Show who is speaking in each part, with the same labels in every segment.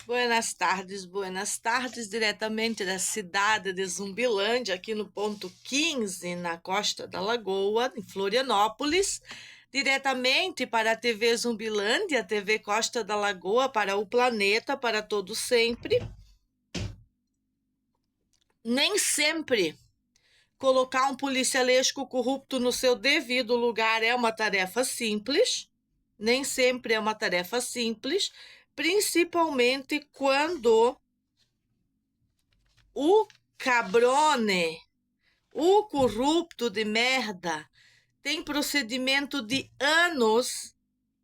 Speaker 1: Buenas tardes, diretamente da cidade de Zumbilândia, aqui no ponto 15, na Costa da Lagoa, em Florianópolis, diretamente para a TV Zumbilândia, TV Costa da Lagoa, para o planeta, para todo sempre. Nem sempre colocar um policialesco corrupto no seu devido lugar é uma tarefa simples, nem sempre é uma tarefa simples, principalmente quando o cabrone, o corrupto de merda, tem procedimento de anos,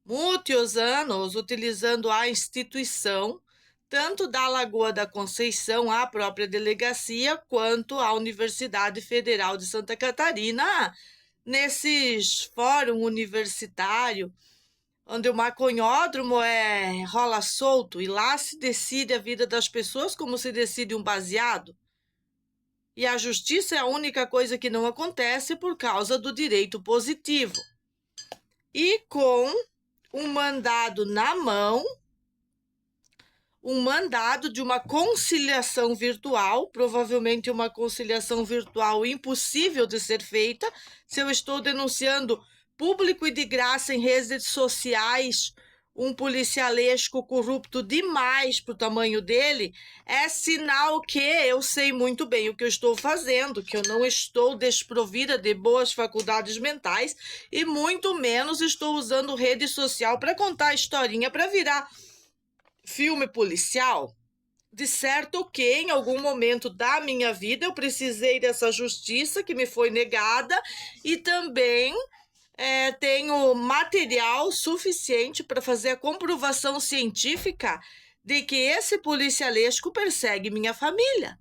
Speaker 1: muitos anos, utilizando a instituição, tanto da Lagoa da Conceição, a própria delegacia, quanto a Universidade Federal de Santa Catarina, nesses fórum universitário, onde o maconhódromo rola solto e lá se decide a vida das pessoas como se decide um baseado. E a justiça é a única coisa que não acontece por causa do direito positivo. E com um mandado na mão, um mandado de uma conciliação virtual, provavelmente uma conciliação virtual impossível de ser feita, se eu estou denunciando público e de graça em redes sociais um policialesco corrupto demais para o tamanho dele, é sinal que eu sei muito bem o que eu estou fazendo, que eu não estou desprovida de boas faculdades mentais e muito menos estou usando rede social para contar historinha para virar filme policial. De certo que em algum momento da minha vida eu precisei dessa justiça que me foi negada e também tenho material suficiente para fazer a comprovação científica de que esse policialesco persegue minha família.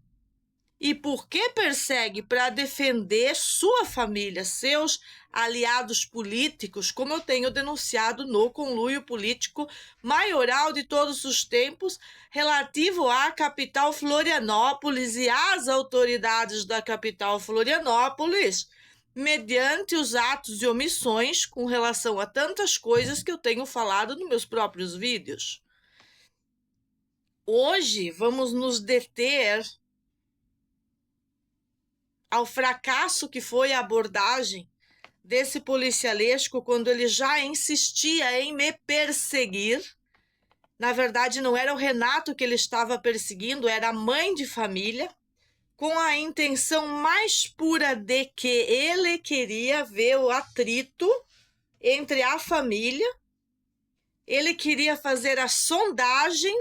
Speaker 1: E por que persegue? Para defender sua família, seus aliados políticos, como eu tenho denunciado no conluio político maioral de todos os tempos, relativo à capital Florianópolis e às autoridades da capital Florianópolis, mediante os atos e omissões com relação a tantas coisas que eu tenho falado nos meus próprios vídeos. Hoje vamos nos deter ao fracasso que foi a abordagem desse policialesco quando ele já insistia em me perseguir. Na verdade, não era o Renato que ele estava perseguindo, era a mãe de família, com a intenção mais pura de que ele queria ver o atrito entre a família, ele queria fazer a sondagem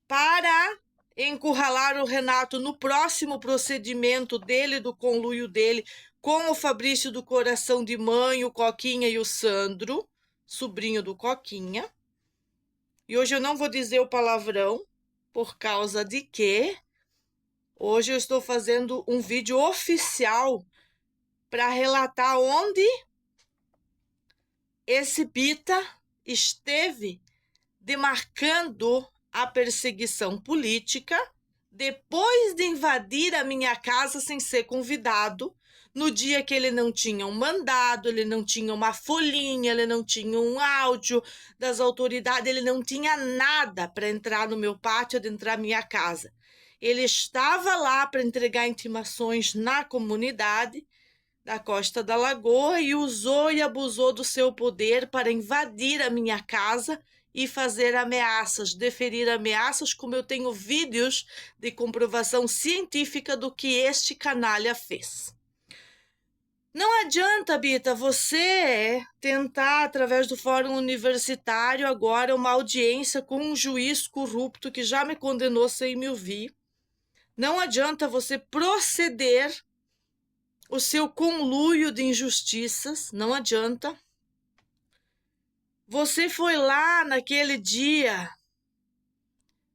Speaker 1: para encurralar o Renato no próximo procedimento dele, do conluio dele, com o Fabrício do Coração de Mãe, o Coquinha e o Sandro, sobrinho do Coquinha. E hoje eu não vou dizer o palavrão, por causa de que hoje eu estou fazendo um vídeo oficial para relatar onde esse Bita esteve demarcando a perseguição política depois de invadir a minha casa sem ser convidado, no dia que ele não tinha um mandado, ele não tinha uma folhinha, ele não tinha um áudio das autoridades, ele não tinha nada para entrar no meu pátio, adentrar minha casa. Ele estava lá para entregar intimações na comunidade da Costa da Lagoa e usou e abusou do seu poder para invadir a minha casa e fazer ameaças, deferir ameaças, como eu tenho vídeos de comprovação científica do que este canalha fez. Não adianta, Bita, você tentar, através do Fórum Universitário, agora uma audiência com um juiz corrupto que já me condenou sem me ouvir. Não adianta você proceder o seu conluio de injustiças, não adianta. Você foi lá naquele dia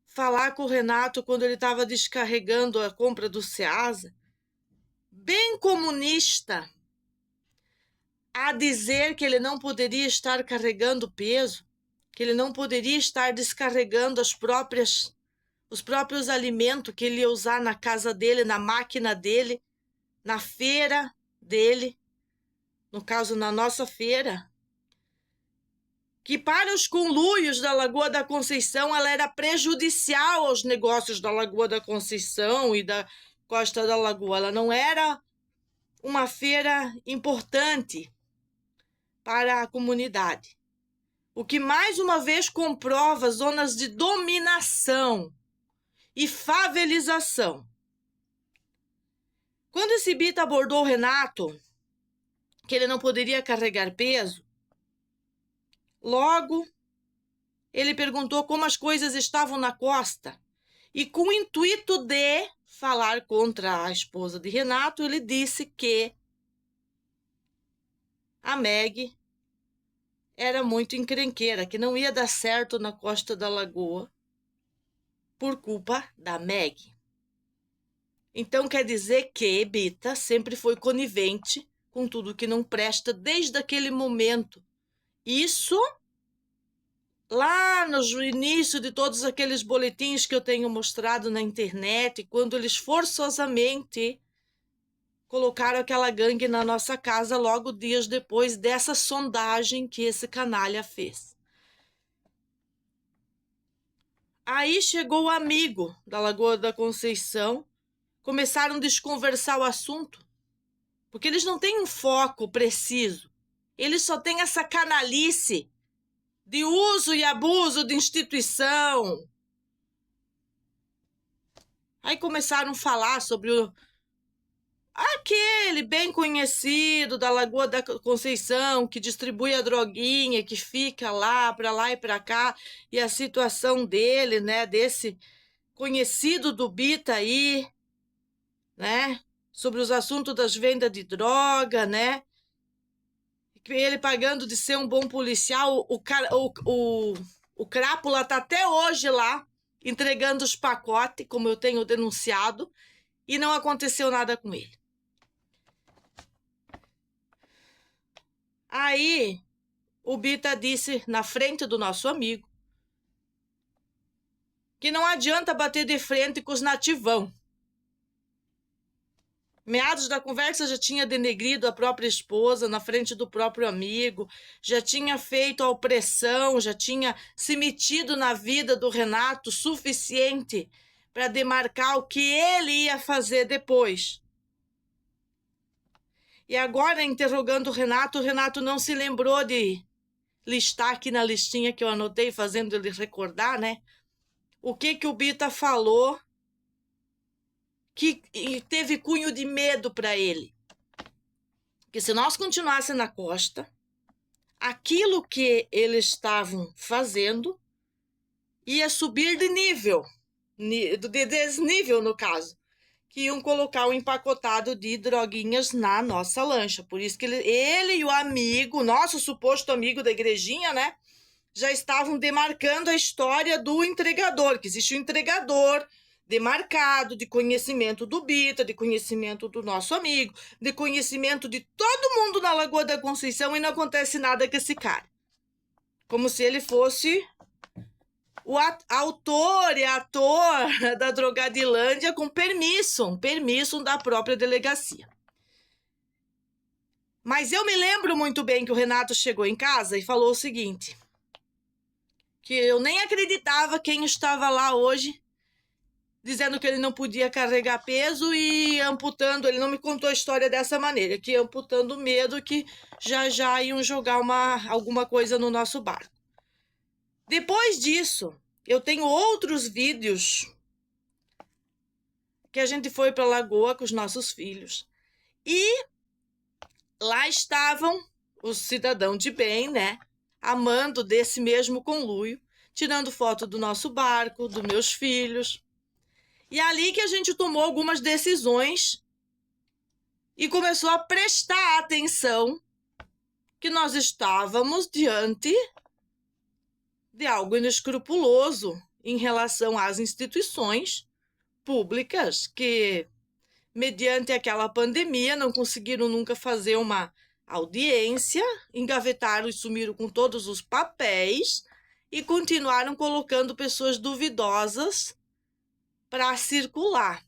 Speaker 1: falar com o Renato quando ele estava descarregando a compra do Ceasa, bem comunista, a dizer que ele não poderia estar carregando peso, que ele não poderia estar descarregando os próprios alimentos que ele ia usar na casa dele, na máquina dele, na feira dele, no caso, na nossa feira. que para os conluios da Lagoa da Conceição ela era prejudicial aos negócios da Lagoa da Conceição e da Costa da Lagoa. Ela não era uma feira importante para a comunidade. O que mais uma vez comprova zonas de dominação e favelização. Quando esse Bita abordou o Renato, que ele não poderia carregar peso, logo ele perguntou como as coisas estavam na costa e, com o intuito de falar contra a esposa de Renato, ele disse que a Meg era muito encrenqueira, que não ia dar certo na Costa da Lagoa por culpa da Meg. Então quer dizer que Bita sempre foi conivente com tudo que não presta desde aquele momento. Isso lá no início de todos aqueles boletins que eu tenho mostrado na internet, quando eles forçosamente colocaram aquela gangue na nossa casa logo dias depois dessa sondagem que esse canalha fez. Aí chegou o amigo da Lagoa da Conceição, começaram a desconversar o assunto, porque eles não têm um foco preciso, eles só têm essa canalice de uso e abuso de instituição. Aí começaram a falar sobre aquele bem conhecido da Lagoa da Conceição, que distribui a droguinha, que fica lá e para cá, e a situação dele, né, desse conhecido do Bita aí, né, sobre os assuntos das vendas de droga, né, ele pagando de ser um bom policial, o Crápula tá até hoje lá, entregando os pacotes, como eu tenho denunciado, e não aconteceu nada com ele. Aí, o Bita disse na frente do nosso amigo que não adianta bater de frente com os nativão. Meados da conversa já tinha denegrido a própria esposa na frente do próprio amigo, já tinha feito a opressão, já tinha se metido na vida do Renato suficiente para demarcar o que ele ia fazer depois. E agora, interrogando o Renato não se lembrou de listar aqui na listinha que eu anotei, fazendo ele recordar, né? O que o Bita falou que teve cunho de medo para ele. Que se nós continuássemos na costa, aquilo que eles estavam fazendo ia subir de nível, de desnível no caso, que iam colocar um empacotado de droguinhas na nossa lancha. Por isso que ele e o amigo, nosso suposto amigo da igrejinha, né, já estavam demarcando a história do entregador, que existe um entregador demarcado, de conhecimento do Bita, de conhecimento do nosso amigo, de conhecimento de todo mundo na Lagoa da Conceição, e não acontece nada com esse cara. Como se ele fosse o autor e ator da Drogadilândia com permisso da própria delegacia. Mas eu me lembro muito bem que o Renato chegou em casa e falou o seguinte, que eu nem acreditava quem estava lá hoje, dizendo que ele não podia carregar peso e amputando, ele não me contou a história dessa maneira, que amputando medo que já iam jogar alguma coisa no nosso barco. Depois disso, eu tenho outros vídeos que a gente foi para a Lagoa com os nossos filhos. E lá estavam os cidadãos de bem, né? Amando desse mesmo conluio, tirando foto do nosso barco, dos meus filhos. E ali que a gente tomou algumas decisões e começou a prestar atenção que nós estávamos diante de algo inescrupuloso em relação às instituições públicas que, mediante aquela pandemia, não conseguiram nunca fazer uma audiência, engavetaram e sumiram com todos os papéis e continuaram colocando pessoas duvidosas para circular.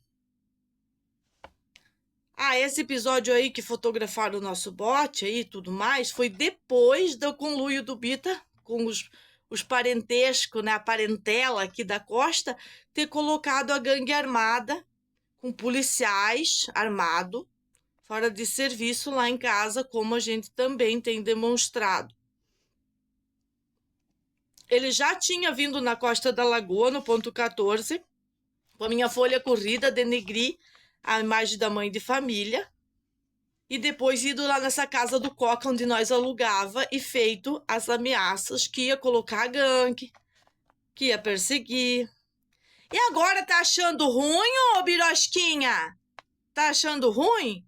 Speaker 1: Esse episódio aí que fotografaram o nosso bote aí e tudo mais, foi depois do conluio do Bita com os parentescos, né, a parentela aqui da costa, ter colocado a gangue armada, com policiais armados, fora de serviço lá em casa, como a gente também tem demonstrado. Ele já tinha vindo na Costa da Lagoa, no ponto 14, com a minha folha corrida, denegrir a imagem da mãe de família, e depois ido lá nessa casa do Coca, onde nós alugava, e feito as ameaças que ia colocar a gangue, que ia perseguir. E agora tá achando ruim, ô Birosquinha? Tá achando ruim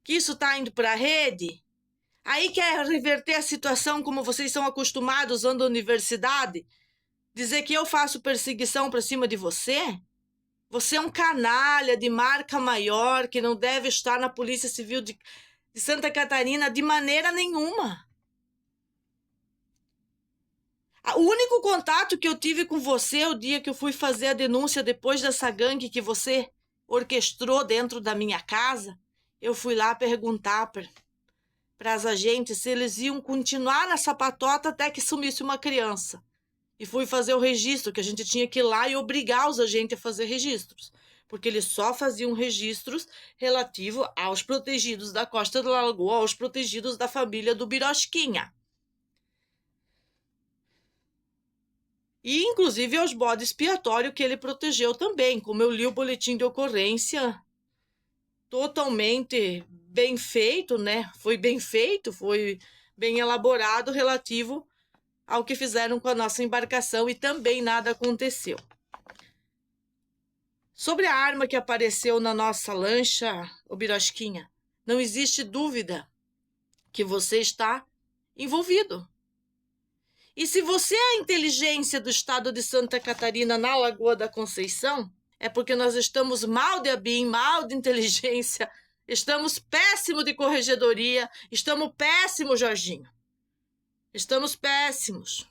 Speaker 1: que isso tá indo pra rede? Aí quer reverter a situação como vocês estão acostumados usando a universidade? Dizer que eu faço perseguição pra cima de você? Você é um canalha de marca maior que não deve estar na Polícia Civil de Santa Catarina de maneira nenhuma. O único contato que eu tive com você o dia que eu fui fazer a denúncia depois dessa gangue que você orquestrou dentro da minha casa, eu fui lá perguntar para as agentes se eles iam continuar nessa patota até que sumisse uma criança. E fui fazer o registro, que a gente tinha que ir lá e obrigar os agentes a fazer registros. Porque eles só faziam registros relativos aos protegidos da Costa da Lagoa, aos protegidos da família do Birosquinha. E, inclusive, aos bodes expiatórios que ele protegeu também. Como eu li o boletim de ocorrência, totalmente bem feito, né? Foi bem feito, foi bem elaborado relativo ao que fizeram com a nossa embarcação e também nada aconteceu. Sobre a arma que apareceu na nossa lancha, ô Birosquinha, não existe dúvida que você está envolvido. E se você é a inteligência do estado de Santa Catarina na Lagoa da Conceição, é porque nós estamos mal de ABIN, mal de inteligência, estamos péssimo de corregedoria, estamos péssimo, Jorginho. Estamos péssimos.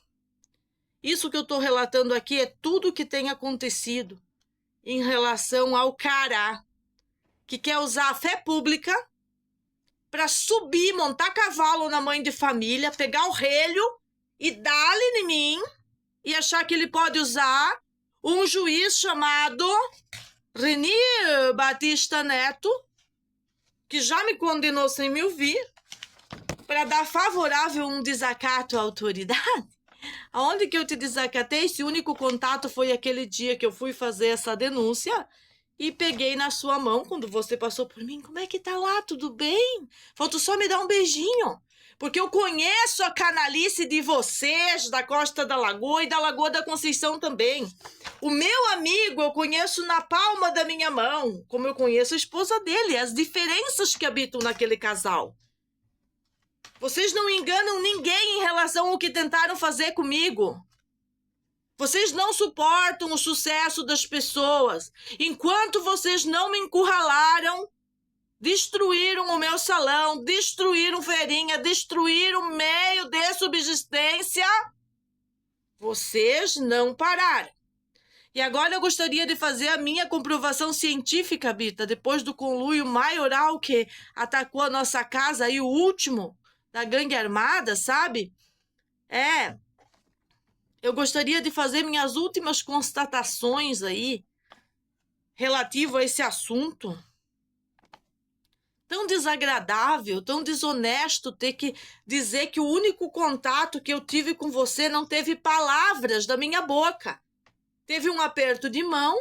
Speaker 1: Isso que eu estou relatando aqui é tudo o que tem acontecido em relação ao cara que quer usar a fé pública para subir, montar cavalo na mãe de família, pegar o relho e dar-lhe em mim e achar que ele pode usar um juiz chamado Reni Batista Neto, que já me condenou sem me ouvir, para dar favorável um desacato à autoridade. Aonde que eu te desacatei? Esse único contato foi aquele dia que eu fui fazer essa denúncia e peguei na sua mão quando você passou por mim. Como é que tá lá? Tudo bem? Falta só me dar um beijinho. Porque eu conheço a canalice de vocês, da Costa da Lagoa e da Lagoa da Conceição também. O meu amigo eu conheço na palma da minha mão, como eu conheço a esposa dele, as diferenças que habitam naquele casal. Vocês não enganam ninguém em relação ao que tentaram fazer comigo. Vocês não suportam o sucesso das pessoas. Enquanto vocês não me encurralaram, destruíram o meu salão, destruíram feirinha, destruíram o meio de subsistência, vocês não pararam. E agora eu gostaria de fazer a minha comprovação científica, Bita, depois do conluio maioral que atacou a nossa casa aí, o último da gangue armada, sabe? Eu gostaria de fazer minhas últimas constatações aí relativo a esse assunto. Tão desagradável, tão desonesto ter que dizer que o único contato que eu tive com você não teve palavras da minha boca. Teve um aperto de mão,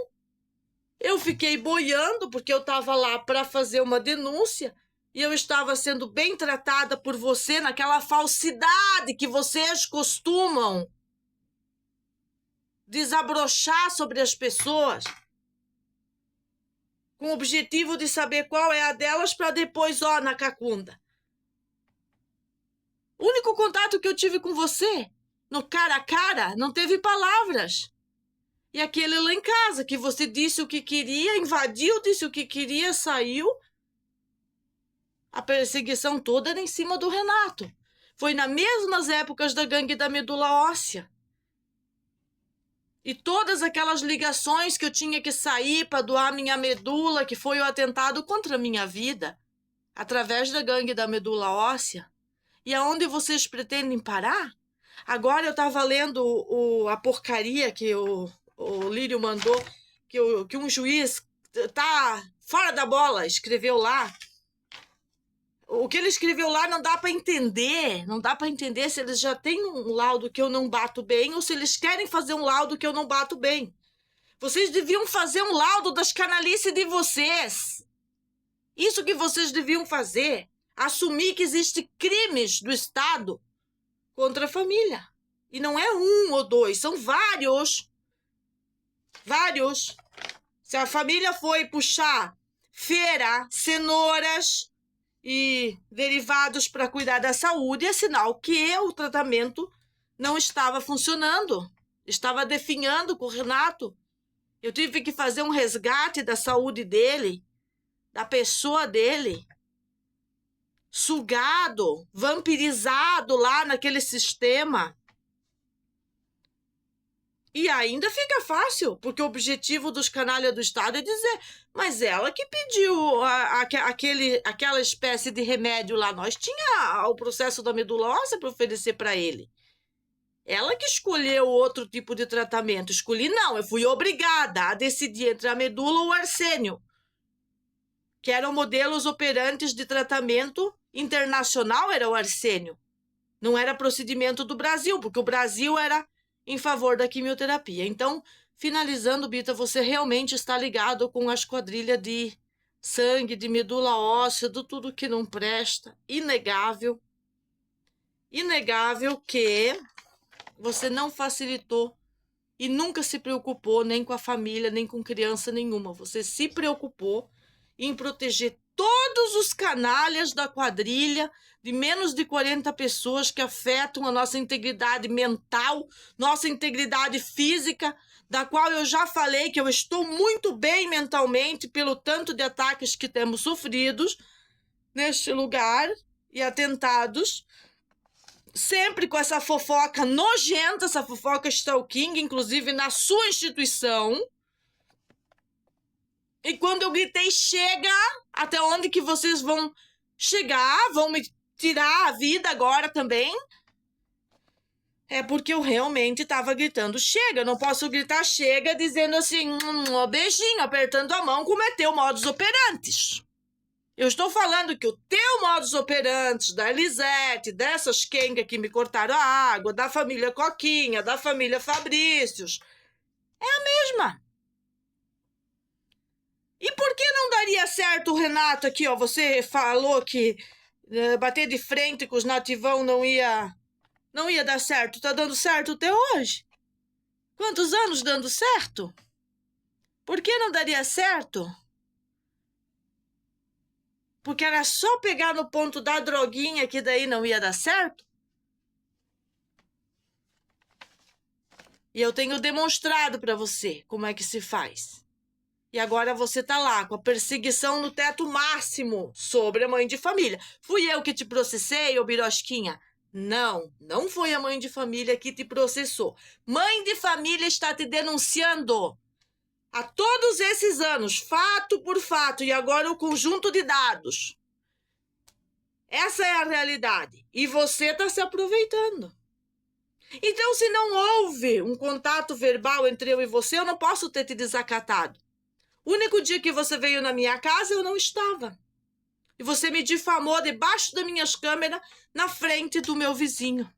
Speaker 1: eu fiquei boiando porque eu estava lá para fazer uma denúncia e eu estava sendo bem tratada por você naquela falsidade que vocês costumam desabrochar sobre as pessoas, com o objetivo de saber qual é a delas para depois, na cacunda. O único contato que eu tive com você, no cara a cara, não teve palavras. E aquele lá em casa, que você disse o que queria, invadiu, disse o que queria, saiu. A perseguição toda era em cima do Renato. Foi nas mesmas épocas da gangue da medula óssea. E todas aquelas ligações que eu tinha que sair para doar minha medula, que foi o atentado contra a minha vida, através da gangue da medula óssea. E aonde vocês pretendem parar? Agora eu tava lendo a porcaria que o Lírio mandou, que um juiz tá fora da bola, escreveu lá. O que ele escreveu lá não dá para entender. Não dá para entender se eles já têm um laudo que eu não bato bem ou se eles querem fazer um laudo que eu não bato bem. Vocês deviam fazer um laudo das canalices de vocês. Isso que vocês deviam fazer. Assumir que existem crimes do Estado contra a família. E não é um ou dois, são vários. Vários. Se a família foi puxar feira, cenouras e derivados para cuidar da saúde, é sinal que o tratamento não estava funcionando. Estava definhando com o Renato. Eu tive que fazer um resgate da saúde dele, da pessoa dele, sugado, vampirizado lá naquele sistema. E ainda fica fácil, porque o objetivo dos canalhas do Estado é dizer, mas ela que pediu aquela espécie de remédio lá, nós tinha o processo da medula óssea para oferecer para ele. Ela que escolheu outro tipo de tratamento. Escolhi não, eu fui obrigada a decidir entre a medula ou o arsênio, que eram modelos operantes de tratamento internacional, era o arsênio. Não era procedimento do Brasil, porque o Brasil era em favor da quimioterapia. Então, finalizando, Bita, você realmente está ligado com a esquadrilha de sangue, de medula óssea, de tudo que não presta. Inegável. Inegável que você não facilitou e nunca se preocupou nem com a família, nem com criança nenhuma. Você se preocupou em proteger todos os canalhas da quadrilha de menos de 40 pessoas que afetam a nossa integridade mental, nossa integridade física, da qual eu já falei que eu estou muito bem mentalmente pelo tanto de ataques que temos sofridos neste lugar e atentados, sempre com essa fofoca nojenta, essa fofoca stalking, inclusive na sua instituição. E quando eu gritei, chega, até onde que vocês vão chegar? Vão me tirar a vida agora também? É porque eu realmente estava gritando, chega. Eu não posso gritar chega dizendo assim, beijinho, apertando a mão, como é teu modus operantes. Eu estou falando que o teu modus operantes, da Elisete, dessas quengas que me cortaram a água, da família Coquinha, da família Fabrícios, é a mesma. E por que não daria certo o Renato aqui, ó? Você falou que bater de frente com os nativão não ia dar certo. Tá dando certo até hoje? Quantos anos dando certo? Por que não daria certo? Porque era só pegar no ponto da droguinha que daí não ia dar certo? E eu tenho demonstrado para você como é que se faz. E agora você tá lá com a perseguição no teto máximo sobre a mãe de família. Fui eu que te processei, ô Birosquinha? Não, não foi a mãe de família que te processou. Mãe de família está te denunciando há todos esses anos, fato por fato, e agora o conjunto de dados. Essa é a realidade. E você está se aproveitando. Então, se não houve um contato verbal entre eu e você, eu não posso ter te desacatado. O único dia que você veio na minha casa, eu não estava. E você me difamou debaixo das minhas câmeras, na frente do meu vizinho.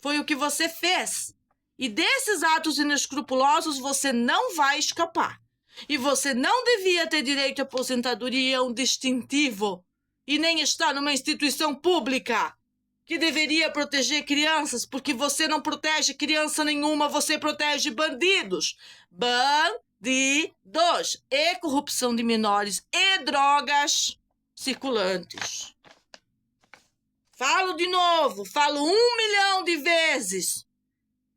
Speaker 1: Foi o que você fez. E desses atos inescrupulosos, você não vai escapar. E você não devia ter direito à aposentadoria, um distintivo. E nem estar numa instituição pública que deveria proteger crianças, porque você não protege criança nenhuma, você protege bandidos. Bandidos e corrupção de menores e drogas circulantes. Falo de novo, falo 1.000.000 de vezes.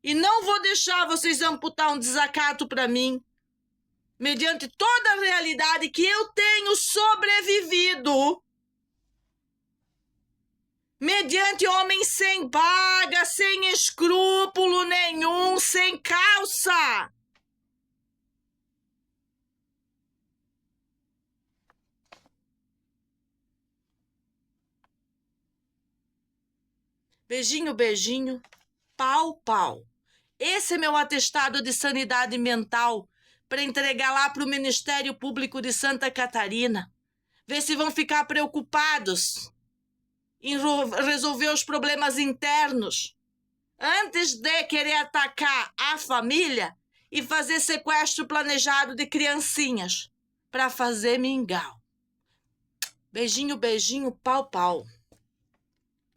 Speaker 1: E não vou deixar vocês amputar um desacato para mim, mediante toda a realidade que eu tenho sobrevivido. Mediante homem sem paga, sem escrúpulo nenhum, sem calça. Beijinho, beijinho. pau, pau. Esse é meu atestado de sanidade mental para entregar lá para o Ministério Público de Santa Catarina. Ver se vão ficar preocupados em resolver os problemas internos, antes de querer atacar a família e fazer sequestro planejado de criancinhas para fazer mingau. Beijinho, beijinho, pau, pau.